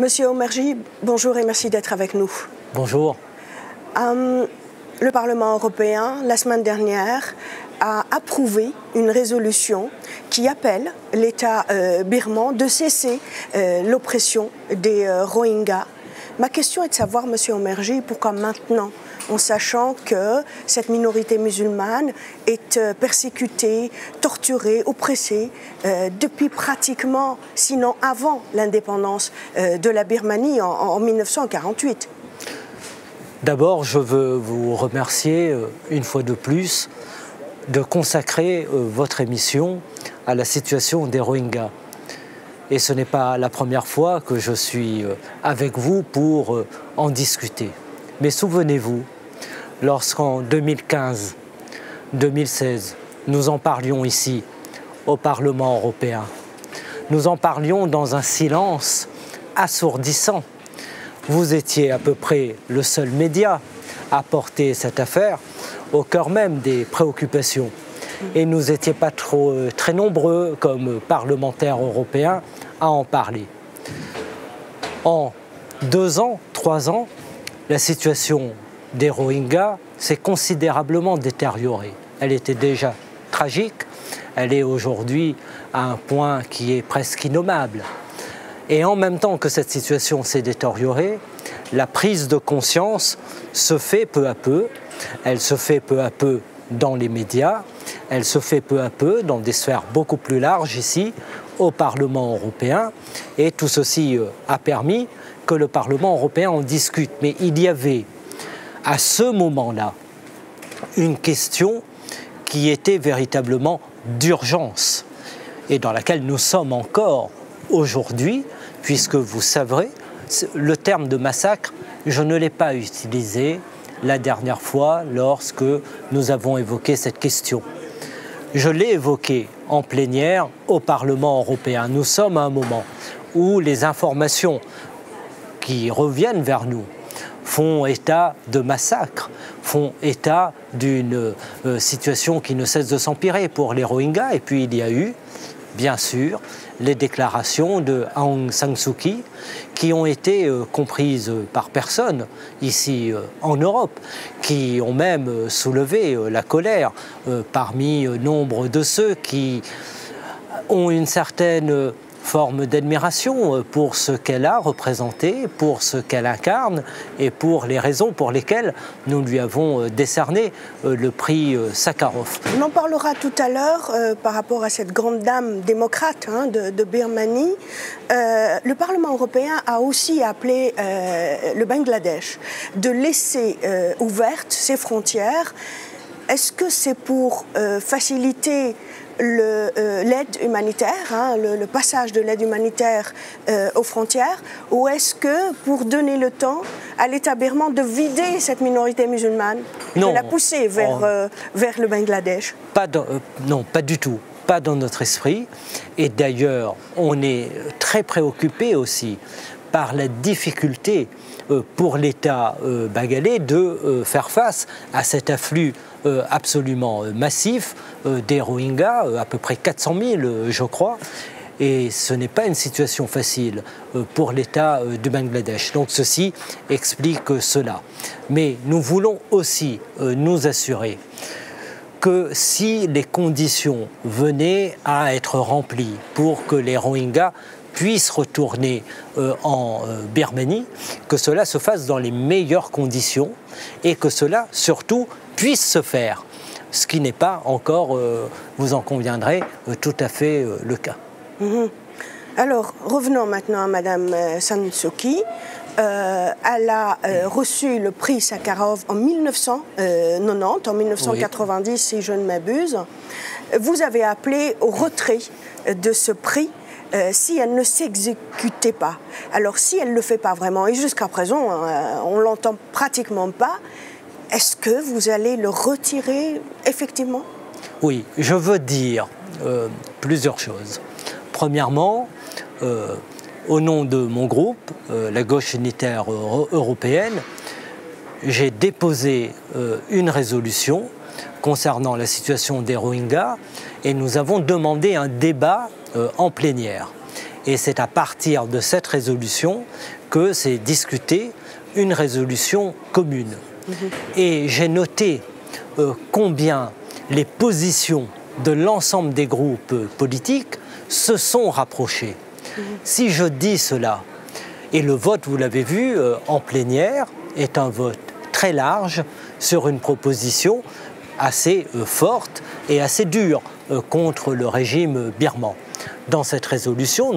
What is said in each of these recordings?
Monsieur Omerji, bonjour et merci d'être avec nous. Bonjour. Le Parlement européen, la semaine dernière, a approuvé une résolution qui appelle l'État birman de cesser l'oppression des Rohingyas. Ma question est de savoir, Monsieur Omerji, pourquoi maintenant, en sachant que cette minorité musulmane est persécutée, torturée, oppressée depuis pratiquement, sinon avant l'indépendance de la Birmanie en 1948. D'abord, je veux vous remercier une fois de plus de consacrer votre émission à la situation des Rohingyas. Et ce n'est pas la première fois que je suis avec vous pour en discuter. Mais souvenez-vous, lorsqu'en 2015-2016, nous en parlions ici, au Parlement européen, nous en parlions dans un silence assourdissant. Vous étiez à peu près le seul média à porter cette affaire au cœur même des préoccupations. Et nous n'étions pas très nombreux comme parlementaires européens à en parler. En 2 ans, 3 ans, la situation des Rohingyas s'est considérablement détériorée. Elle était déjà tragique, elle est aujourd'hui à un point qui est presque innommable. Et en même temps que cette situation s'est détériorée, la prise de conscience se fait peu à peu. Elle se fait peu à peu dans les médias, elle se fait peu à peu dans des sphères beaucoup plus larges ici, au Parlement européen. Et tout ceci a permis que le Parlement européen en discute. Mais il y avait à ce moment-là une question qui était véritablement d'urgence et dans laquelle nous sommes encore aujourd'hui, puisque vous savrez, le terme de massacre, je ne l'ai pas utilisé la dernière fois lorsque nous avons évoqué cette question. Je l'ai évoqué en plénière au Parlement européen. Nous sommes à un moment où les informations qui reviennent vers nous font état de massacre, font état d'une situation qui ne cesse de s'empirer pour les Rohingyas. Et puis il y a eu, bien sûr, les déclarations de Aung San Suu Kyi qui ont été comprises par personne ici en Europe, qui ont même soulevé la colère parmi nombre de ceux qui ont une certaine forme d'admiration pour ce qu'elle a représenté, pour ce qu'elle incarne et pour les raisons pour lesquelles nous lui avons décerné le prix Sakharov. On en parlera tout à l'heure par rapport à cette grande dame démocrate de Birmanie. Le Parlement européen a aussi appelé le Bangladesh de laisser ouvertes ses frontières. Est-ce que c'est pour faciliter l'aide humanitaire, le passage de l'aide humanitaire aux frontières, ou est-ce que pour donner le temps à l'État birman de vider cette minorité musulmane, de la pousser vers le Bangladesh? Non, pas du tout, pas dans notre esprit. Et d'ailleurs, on est très préoccupé aussi par la difficulté pour l'État bengalais de faire face à cet afflux absolument massif des Rohingyas, à peu près 400 000 je crois, et ce n'est pas une situation facile pour l'État du Bangladesh. Donc ceci explique cela. Mais nous voulons aussi nous assurer que si les conditions venaient à être remplies pour que les Rohingyas puissent retourner en Birmanie, que cela se fasse dans les meilleures conditions et que cela surtout puisse se faire, ce qui n'est pas encore, vous en conviendrez, tout à fait le cas. Alors, revenons maintenant à Madame San Suu Kyi. Elle a reçu le prix Sakharov en 1990, en 1990 oui. Si je ne m'abuse. Vous avez appelé au retrait de ce prix si elle ne s'exécutait pas. Alors si elle ne le fait pas vraiment, et jusqu'à présent on ne l'entend pratiquement pas, est-ce que vous allez le retirer effectivement? Oui, je veux dire plusieurs choses. Premièrement, au nom de mon groupe, la Gauche unitaire européenne, j'ai déposé une résolution concernant la situation des Rohingyas et nous avons demandé un débat en plénière. Et c'est à partir de cette résolution que s'est discutée une résolution commune. Et j'ai noté combien les positions de l'ensemble des groupes politiques se sont rapprochées. Si je dis cela, et le vote, vous l'avez vu, en plénière, est un vote très large sur une proposition assez forte et assez dure contre le régime birman. Dans cette résolution,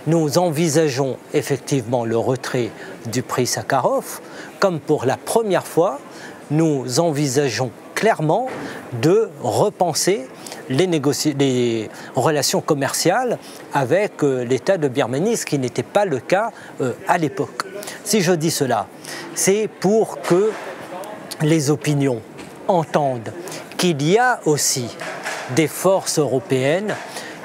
nous envisageons effectivement le retrait du prix Sakharov, comme pour la première fois, nous envisageons clairement de repenser les relations commerciales avec l'État de Birmanie, ce qui n'était pas le cas à l'époque. Si je dis cela, c'est pour que les opinions entendent qu'il y a aussi des forces européennes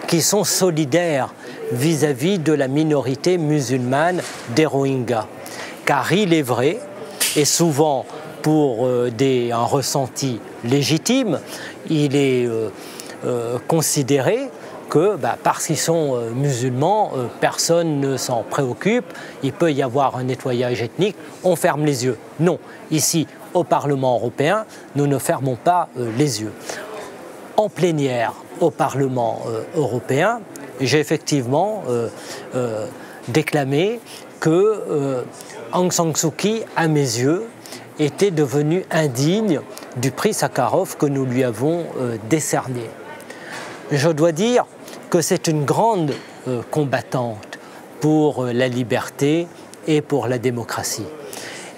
qui sont solidaires vis-à-vis de la minorité musulmane des Rohingyas. Car il est vrai, et souvent pour un ressenti légitime, il est considéré que parce qu'ils sont musulmans, personne ne s'en préoccupe, il peut y avoir un nettoyage ethnique, on ferme les yeux. Non, ici, au Parlement européen, nous ne fermons pas les yeux. En plénière au Parlement européen, j'ai effectivement déclamé que Aung San Suu Kyi, à mes yeux, était devenue indigne du prix Sakharov que nous lui avons décerné. Je dois dire que c'est une grande combattante pour la liberté et pour la démocratie,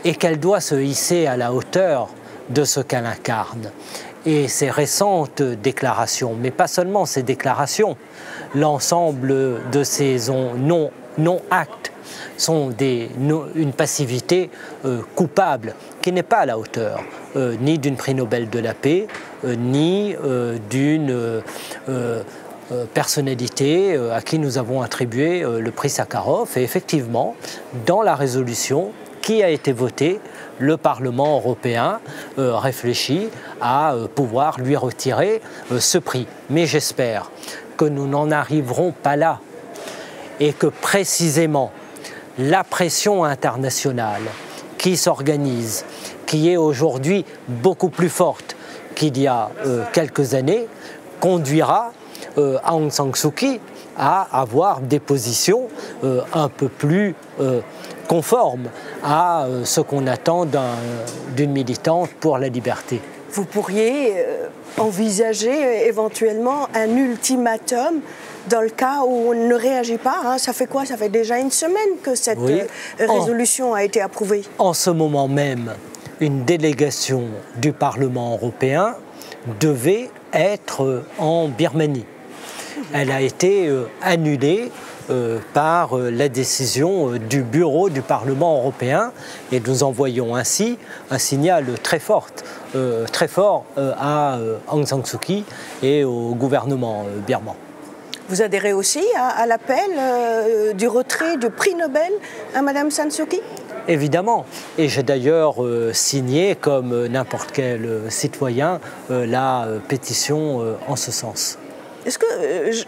et qu'elle doit se hisser à la hauteur de ce qu'elle incarne. Et ses récentes déclarations, mais pas seulement ces déclarations, l'ensemble de ces non-actes sont une passivité coupable qui n'est pas à la hauteur ni d'une prix Nobel de la paix, ni d'une personnalité à qui nous avons attribué le prix Sakharov. Et effectivement, dans la résolution qui a été votée, le Parlement européen réfléchit à pouvoir lui retirer ce prix. Mais j'espère que nous n'en arriverons pas là et que précisément la pression internationale qui s'organise, qui est aujourd'hui beaucoup plus forte qu'il y a quelques années, conduira Aung San Suu Kyi à avoir des positions un peu plus conformes à ce qu'on attend d'une militante pour la liberté. Vous pourriez envisager éventuellement un ultimatum dans le cas où on ne réagit pas, hein. Ça fait quoi? Ça fait déjà une semaine que cette résolution a été approuvée. En ce moment même, une délégation du Parlement européen devait être en Birmanie. Elle a été annulée par la décision du bureau du Parlement européen, et nous envoyons ainsi un signal très fort à Aung San Suu Kyi et au gouvernement birman. Vous adhérez aussi à l'appel du retrait du prix Nobel à Mme San Suu Kyi? Évidemment, et j'ai d'ailleurs signé, comme n'importe quel citoyen, la pétition en ce sens. Est-ce que,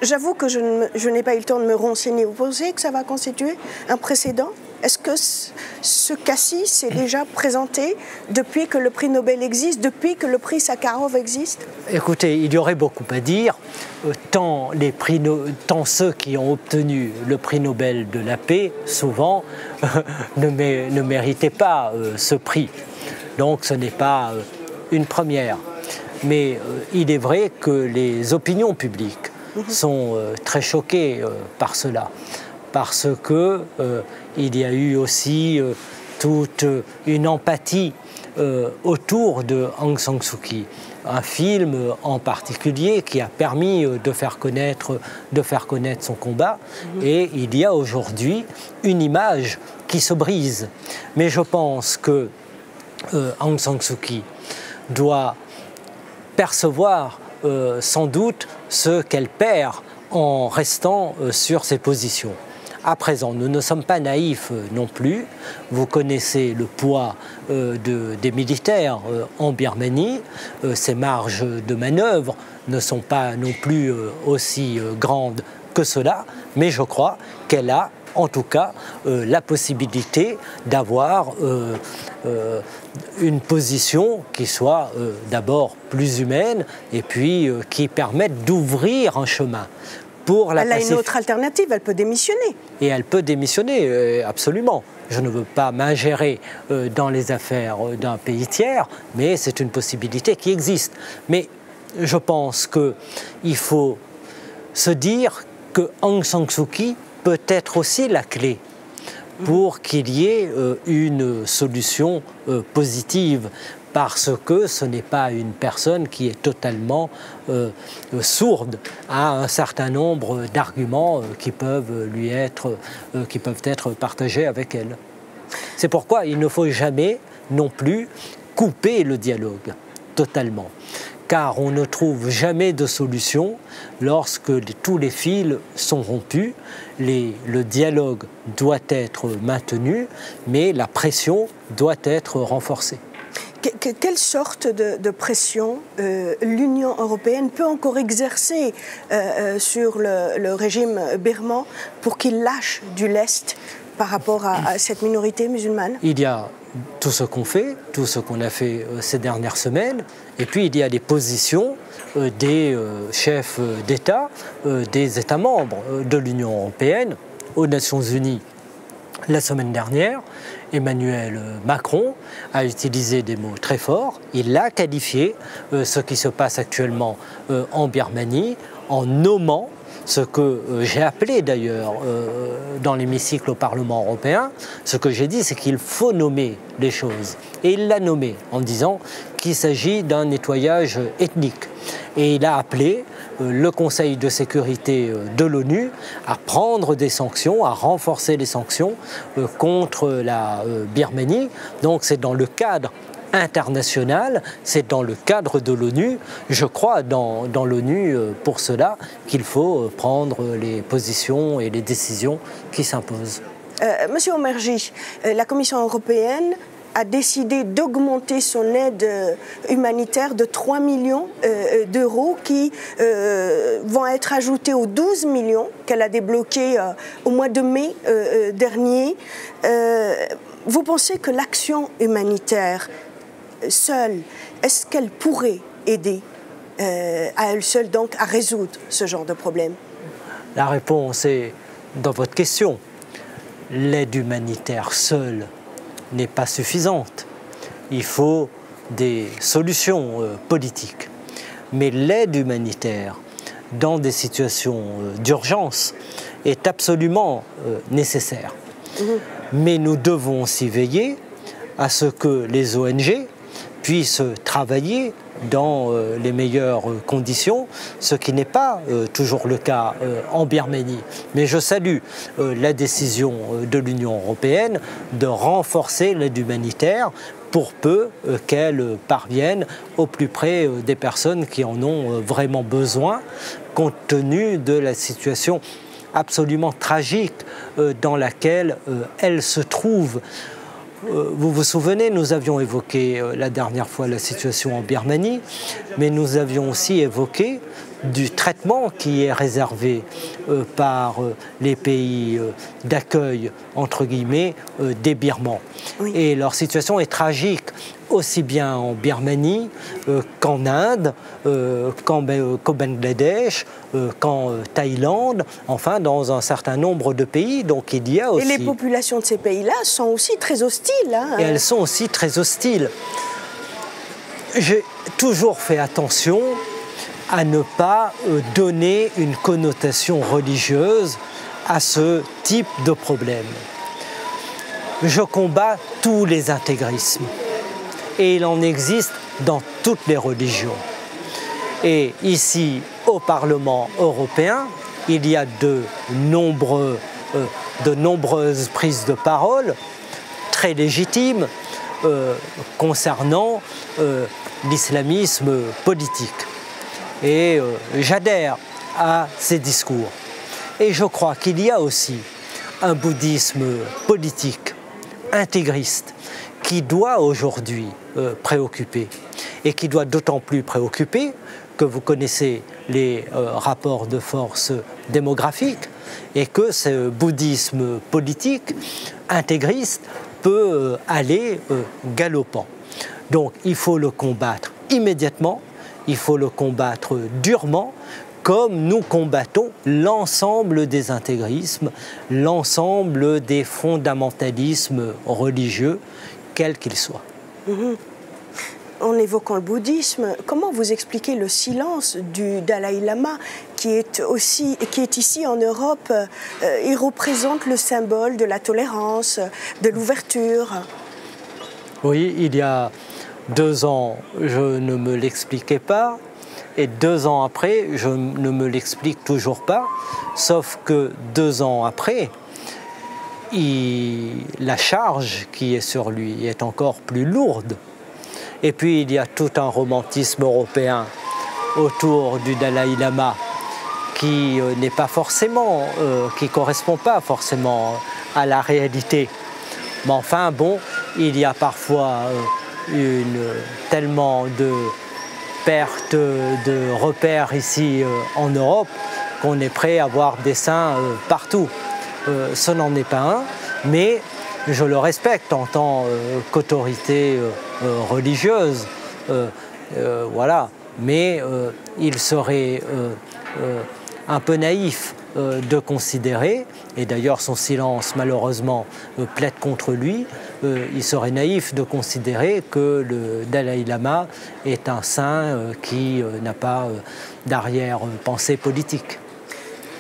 j'avoue que je n'ai pas eu le temps de me renseigner, vous pensez que ça va constituer un précédent? Est-ce que ce cas-ci s'est déjà présenté depuis que le prix Nobel existe, depuis que le prix Sakharov existe? Écoutez, il y aurait beaucoup à dire, tant ceux qui ont obtenu le prix Nobel de la paix, souvent, ne méritaient pas ce prix. Donc ce n'est pas une première. Mais il est vrai que les opinions publiques sont très choquées par cela, parce qu'il y a eu aussi toute une empathie autour de Aung San Suu Kyi. Un film en particulier qui a permis de faire connaître son combat. Et il y a aujourd'hui une image qui se brise. Mais je pense que Aung San Suu Kyi doit percevoir sans doute ce qu'elle perd en restant sur ses positions. À présent, nous ne sommes pas naïfs non plus. Vous connaissez le poids des militaires en Birmanie. Ces marges de manœuvre ne sont pas non plus aussi grandes que cela, mais je crois qu'elle a en tout cas la possibilité d'avoir une position qui soit d'abord plus humaine et puis qui permette d'ouvrir un chemin. Elle a une autre alternative, elle peut démissionner. Et elle peut démissionner, absolument. Je ne veux pas m'ingérer dans les affaires d'un pays tiers, mais c'est une possibilité qui existe. Mais je pense qu'il faut se dire que Aung San Suu Kyi peut être aussi la clé pour qu'il y ait une solution positive, parce que ce n'est pas une personne qui est totalement sourde à un certain nombre d'arguments qui peuvent être partagés avec elle. C'est pourquoi il ne faut jamais non plus couper le dialogue totalement, car on ne trouve jamais de solution lorsque tous les fils sont rompus. Le dialogue doit être maintenu, mais la pression doit être renforcée. Quelle sorte de pression l'Union européenne peut encore exercer sur le régime birman pour qu'il lâche du lest par rapport à cette minorité musulmane? Il y a tout ce qu'on fait, tout ce qu'on a fait ces dernières semaines, et puis il y a les positions des chefs d'État, des États membres de l'Union européenne aux Nations Unies. La semaine dernière, Emmanuel Macron a utilisé des mots très forts. Il a qualifié ce qui se passe actuellement en Birmanie en nommant ce que j'ai appelé d'ailleurs dans l'hémicycle au Parlement européen. Ce que j'ai dit, c'est qu'il faut nommer les choses. Et il l'a nommé en disant qu'il s'agit d'un nettoyage ethnique. Et il a appelé le Conseil de sécurité de l'ONU à prendre des sanctions, à renforcer les sanctions contre la Birmanie. Donc c'est dans le cadre international, c'est dans le cadre de l'ONU, je crois dans l'ONU pour cela qu'il faut prendre les positions et les décisions qui s'imposent. Monsieur Omarjee, la Commission européenne a décidé d'augmenter son aide humanitaire de 3 millions d'euros qui vont être ajoutés aux 12 millions qu'elle a débloqués au mois de mai dernier. Vous pensez que l'action humanitaire seule, est-ce qu'elle pourrait aider à elle seule donc à résoudre ce genre de problème? La réponse est dans votre question. L'aide humanitaire seule n'est pas suffisante. Il faut des solutions politiques. Mais l'aide humanitaire dans des situations d'urgence est absolument nécessaire. Mais nous devons aussi veiller à ce que les ONG puissent travailler dans les meilleures conditions, ce qui n'est pas toujours le cas en Birmanie. Mais je salue la décision de l'Union européenne de renforcer l'aide humanitaire pour peu qu'elle parvienne au plus près des personnes qui en ont vraiment besoin, compte tenu de la situation absolument tragique dans laquelle elle se trouve. Vous vous souvenez, nous avions évoqué la dernière fois la situation en Birmanie, mais nous avions aussi évoqué du traitement qui est réservé par les pays d'accueil, entre guillemets, des Birmans. Oui. Et leur situation est tragique, aussi bien en Birmanie qu'en Inde, qu'au Bangladesh, qu'en Thaïlande, enfin dans un certain nombre de pays. Donc il y a aussi... Et les populations de ces pays-là sont aussi très hostiles. Hein. Et elles sont aussi très hostiles. J'ai toujours fait attention à ne pas donner une connotation religieuse à ce type de problème. Je combats tous les intégrismes et il en existe dans toutes les religions. Et ici, au Parlement européen, il y a de nombreuses prises de parole très légitimes concernant l'islamisme politique. Et j'adhère à ces discours. Et je crois qu'il y a aussi un bouddhisme politique, intégriste, qui doit aujourd'hui préoccuper. Et qui doit d'autant plus préoccuper que vous connaissez les rapports de force démographiques et que ce bouddhisme politique intégriste peut aller galopant. Donc il faut le combattre immédiatement, il faut le combattre durement, comme nous combattons l'ensemble des intégrismes, l'ensemble des fondamentalismes religieux, quels qu'ils soient. En évoquant le bouddhisme, comment vous expliquez le silence du Dalai Lama qui est ici en Europe? Il représente le symbole de la tolérance, de l'ouverture. Oui, il y a 2 ans, je ne me l'expliquais pas, et 2 ans après, je ne me l'explique toujours pas, sauf que 2 ans après, la charge qui est sur lui est encore plus lourde. Et puis il y a tout un romantisme européen autour du Dalai Lama qui n'est pas forcément, qui correspond pas forcément à la réalité. Mais enfin bon, il y a parfois tellement de perte de repères ici en Europe qu'on est prêt à voir des saints partout. Ce n'en est pas un, mais je le respecte en tant qu'autorité religieuse, voilà. Mais il serait un peu naïf de considérer, et d'ailleurs son silence malheureusement plaide contre lui, il serait naïf de considérer que le Dalai Lama est un saint qui n'a pas d'arrière-pensée politique.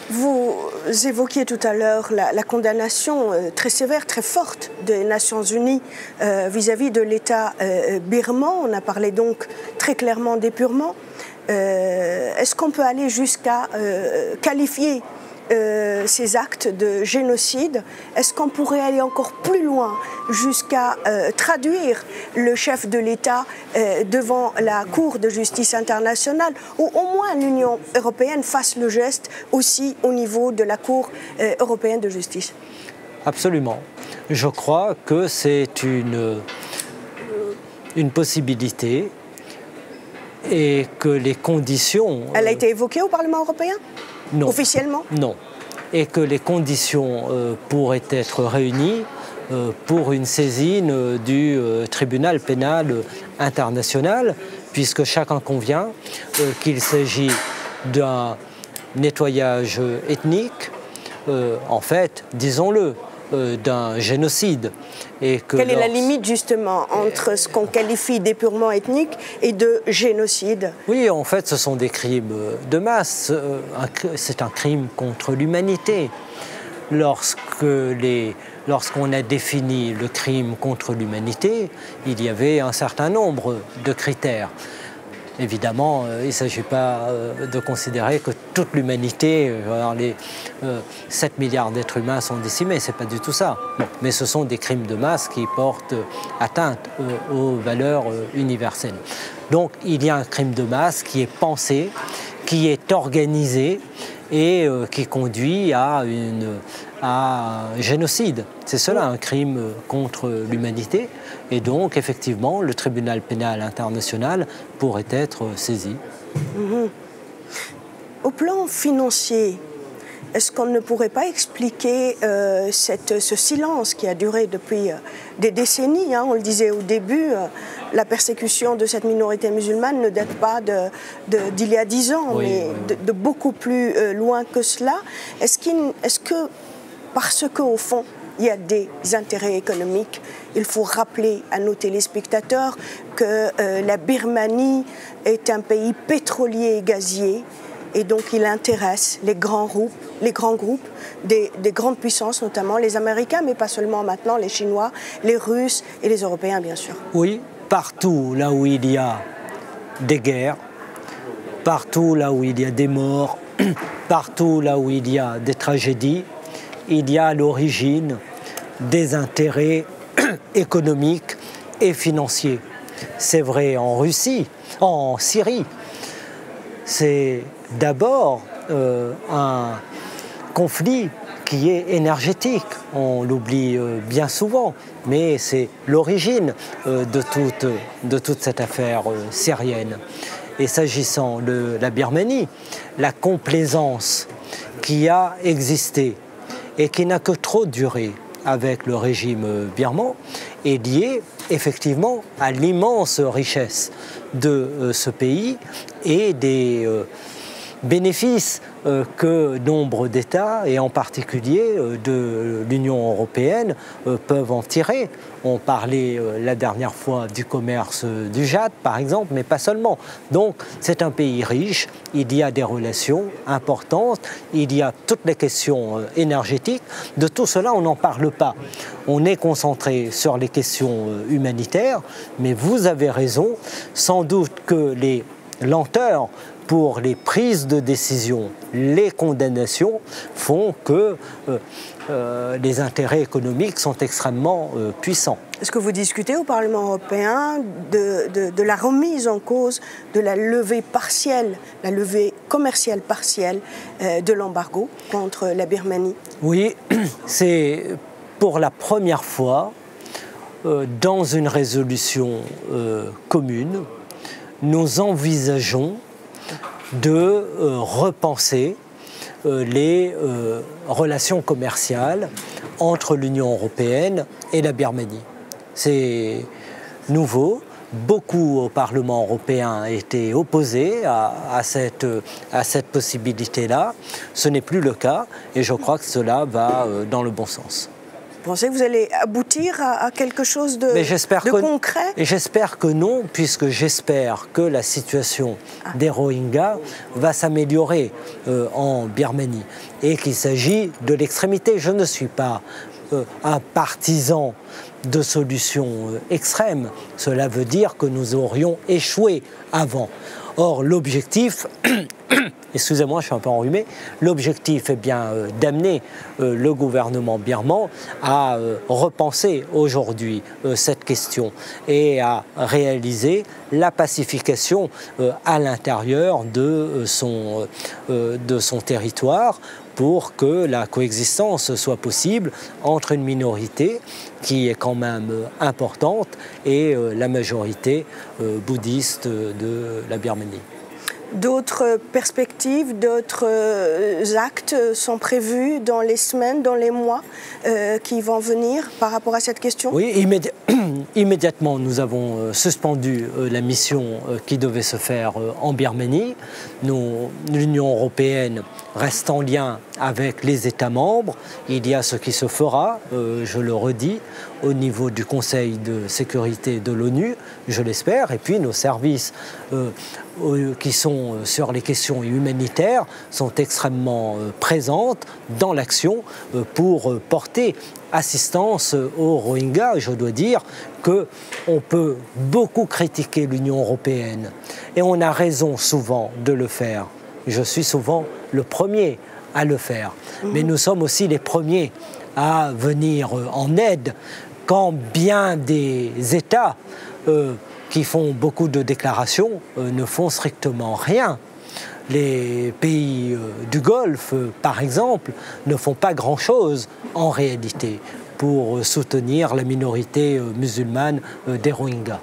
Vous évoquiez tout à l'heure la condamnation très sévère, très forte des Nations Unies vis-à-vis de l'État birman. On a parlé donc très clairement d'épurement. Est-ce qu'on peut aller jusqu'à qualifier ces actes de génocide? Est-ce qu'on pourrait aller encore plus loin jusqu'à traduire le chef de l'État devant la Cour de justice internationale, ou au moins l'Union européenne fasse le geste aussi au niveau de la Cour européenne de justice? Absolument. Je crois que c'est une possibilité et que les conditions... Elle a été évoquée au Parlement européen? Non. Officiellement? Non. Et que les conditions pourraient être réunies pour une saisine du tribunal pénal international, puisque chacun convient qu'il s'agit d'un nettoyage ethnique, en fait, disons-le, d'un génocide. Et que quelle est la limite justement entre ce qu'on qualifie d'épurement ethnique et de génocide? Oui, en fait, ce sont des crimes de masse. C'est un crime contre l'humanité. Lorsqu'on a défini le crime contre l'humanité, il y avait un certain nombre de critères. Évidemment, il ne s'agit pas de considérer que toute l'humanité, les 7 milliards d'êtres humains sont décimés, ce n'est pas du tout ça. Bon, mais ce sont des crimes de masse qui portent atteinte aux valeurs universelles. Donc il y a un crime de masse qui est pensé, qui est organisé et qui conduit à un génocide. C'est cela, un crime contre l'humanité. Et donc, effectivement, le tribunal pénal international pourrait être saisi. Au plan financier, est-ce qu'on ne pourrait pas expliquer ce silence qui a duré depuis des décennies, hein? On le disait au début, la persécution de cette minorité musulmane ne date pas d'il y a 10 ans, oui, mais oui. De beaucoup plus loin que cela. Est-ce que, parce qu'au fond, il y a des intérêts économiques, il faut rappeler à nos téléspectateurs que la Birmanie est un pays pétrolier et gazier, et donc il intéresse les grands groupes des grandes puissances, notamment les Américains, mais pas seulement maintenant, les Chinois, les Russes et les Européens, bien sûr. Oui, partout là où il y a des guerres, partout là où il y a des morts, partout là où il y a des tragédies, il y a à l'origine des intérêts économiques et financiers. C'est vrai en Russie, en Syrie. C'est d'abord un conflit qui est énergétique. On l'oublie bien souvent, mais c'est l'origine de toute cette affaire syrienne. Et s'agissant de la Birmanie, la complaisance qui a existé et qui n'a que trop duré avec le régime birman est liée effectivement à l'immense richesse de ce pays et des bénéfices que nombre d'États, et en particulier de l'Union européenne, peuvent en tirer. On parlait la dernière fois du commerce du jade, par exemple, mais pas seulement. Donc, c'est un pays riche, il y a des relations importantes, il y a toutes les questions énergétiques. De tout cela, on n'en parle pas. On est concentré sur les questions humanitaires, mais vous avez raison, sans doute que les lenteurs pour les prises de décision, les condamnations font que les intérêts économiques sont extrêmement puissants. Est-ce que vous discutez au Parlement européen de la remise en cause de la levée partielle, la levée commerciale partielle de l'embargo contre la Birmanie? Oui, c'est pour la première fois dans une résolution commune, nous envisageons de repenser les relations commerciales entre l'Union européenne et la Birmanie. C'est nouveau. Beaucoup au Parlement européen étaient opposés à cette possibilité-là. Ce n'est plus le cas et je crois que cela va dans le bon sens. Vous pensez que vous allez aboutir à quelque chose de concret? Et j'espère que non, puisque j'espère que la situation des Rohingyas va s'améliorer en Birmanie et qu'il s'agit de l'extrémité. Je ne suis pas un partisan de solutions extrêmes. Cela veut dire que nous aurions échoué avant. Or, l'objectif, excusez-moi, je suis un peu enrhumé, l'objectif est bien d'amener le gouvernement birman à repenser aujourd'hui cette question et à réaliser la pacification à l'intérieur de son territoire pour que la coexistence soit possible entre une minorité qui est quand même importante et la majorité bouddhiste de la Birmanie. D'autres perspectives, d'autres actes sont prévus dans les semaines, dans les mois qui vont venir par rapport à cette question? Oui, immédiatement, nous avons suspendu la mission qui devait se faire en Birmanie. L'Union européenne reste en lien avec les États membres. Il y a ce qui se fera, je le redis, au niveau du Conseil de sécurité de l'ONU, je l'espère, et puis nos services qui sont sur les questions humanitaires sont extrêmement présentes dans l'action pour porter assistance aux Rohingyas. Je dois dire qu'on peut beaucoup critiquer l'Union européenne et on a raison souvent de le faire. Je suis souvent le premier à le faire, mais nous sommes aussi les premiers à venir en aide quand bien des États qui font beaucoup de déclarations ne font strictement rien. Les pays du Golfe, par exemple, ne font pas grand-chose en réalité pour soutenir la minorité musulmane des Rohingyas.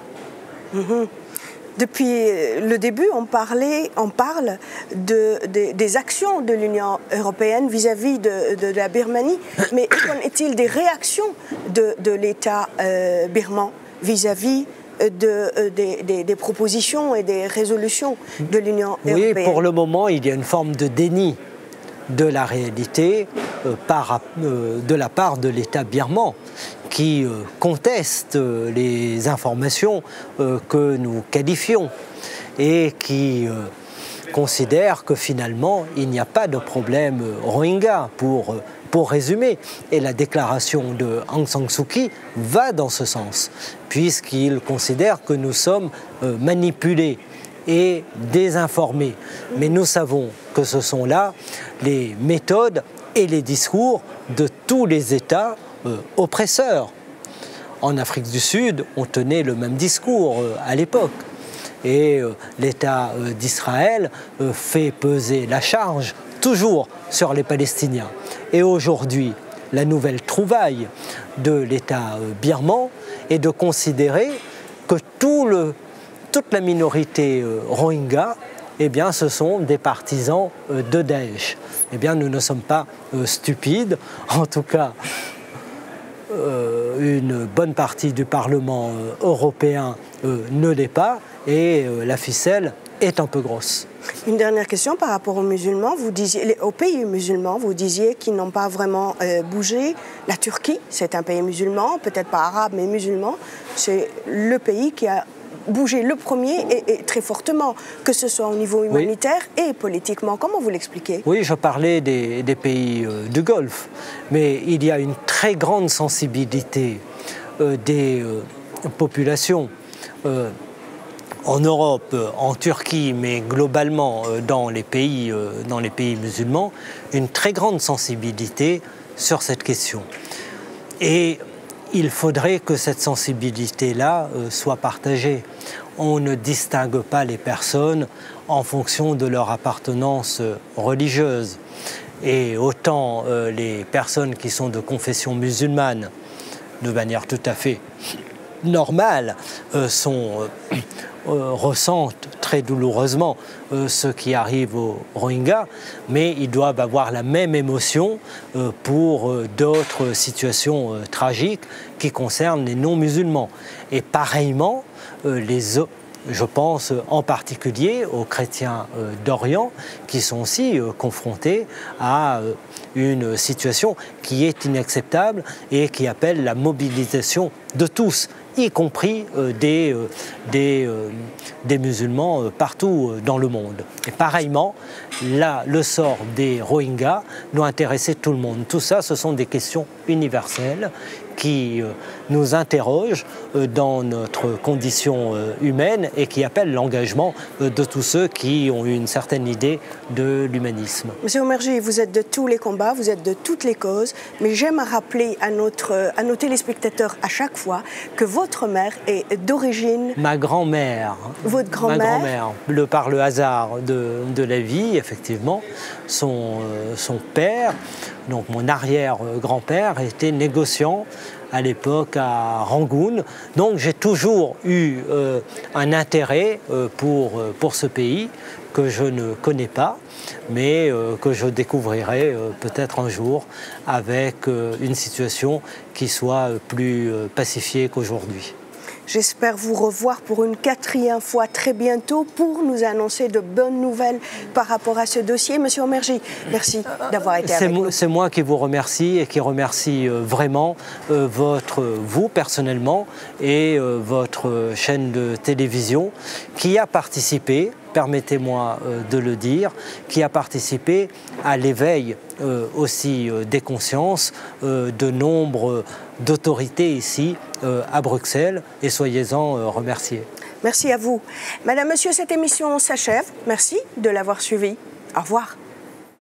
Depuis le début, on parle des actions de l'Union européenne vis-à-vis de la Birmanie, mais qu'en est-il des réactions de l'État birman vis-à-vis des propositions et des résolutions de l'Union européenne? Oui, pour le moment, il y a une forme de déni de la réalité de la part de l'État birman qui conteste les informations que nous qualifions et qui considère que finalement il n'y a pas de problème Rohingya pour résumer. Et la déclaration de Aung San Suu Kyi va dans ce sens, puisqu'il considère que nous sommes manipulés et désinformés. Mais nous savons que ce sont là les méthodes et les discours de tous les États oppresseurs. En Afrique du Sud, on tenait le même discours à l'époque. Et l'État d'Israël fait peser la charge toujours sur les Palestiniens. Et aujourd'hui, la nouvelle trouvaille de l'État birman est de considérer que tout toute la minorité Rohingya, eh bien, ce sont des partisans de Daesh. Eh bien, nous ne sommes pas stupides, en tout cas, une bonne partie du Parlement européen ne l'est pas, et la ficelle est un peu grosse. Une dernière question par rapport aux musulmans. Vous disiez, aux pays musulmans, vous disiez qu'ils n'ont pas vraiment bougé. La Turquie, c'est un pays musulman, peut-être pas arabe, mais musulman. C'est le pays qui a bougé le premier et très fortement, que ce soit au niveau humanitaire et politiquement. Comment vous l'expliquez? Oui, je parlais des pays du Golfe, mais il y a une très grande sensibilité des populations en Europe, en Turquie, mais globalement dans les pays musulmans, une très grande sensibilité sur cette question. Et il faudrait que cette sensibilité-là soit partagée. On ne distingue pas les personnes en fonction de leur appartenance religieuse. Et autant les personnes qui sont de confession musulmane, de manière tout à fait normale, ressentent très douloureusement ce qui arrive aux Rohingyas, mais ils doivent avoir la même émotion pour d'autres situations tragiques qui concernent les non-musulmans. Et pareillement, je pense en particulier aux chrétiens d'Orient qui sont aussi confrontés à une situation qui est inacceptable et qui appelle la mobilisation de tous, y compris des musulmans partout dans le monde. Et pareillement, là, le sort des Rohingyas doit intéresser tout le monde. Tout ça, ce sont des questions universelles qui nous interrogent dans notre condition humaine et qui appellent l'engagement de tous ceux qui ont une certaine idée de l'humanisme. Monsieur Omerji, vous êtes de tous les combats, vous êtes de toutes les causes, mais j'aime rappeler à nos téléspectateurs à chaque fois que votre mère est d'origine... Ma grand-mère. Votre grand-mère? Ma grand-mère. Par le hasard de la vie, effectivement, son père, donc mon arrière-grand-père, était négociant à l'époque à Rangoon. Donc j'ai toujours eu un intérêt pour ce pays que je ne connais pas, mais que je découvrirai peut-être un jour avec une situation qui soit plus pacifiée qu'aujourd'hui. J'espère vous revoir pour une 4e fois très bientôt pour nous annoncer de bonnes nouvelles par rapport à ce dossier. Monsieur Omerji, merci d'avoir été avec nous. C'est moi qui vous remercie et qui remercie vraiment vous personnellement et votre chaîne de télévision qui a participé, permettez-moi de le dire, qui a participé à l'éveil aussi des consciences de nombre d'autorités ici à Bruxelles, et soyez-en remerciés. Merci à vous. Madame, Monsieur, cette émission s'achève. Merci de l'avoir suivie. Au revoir.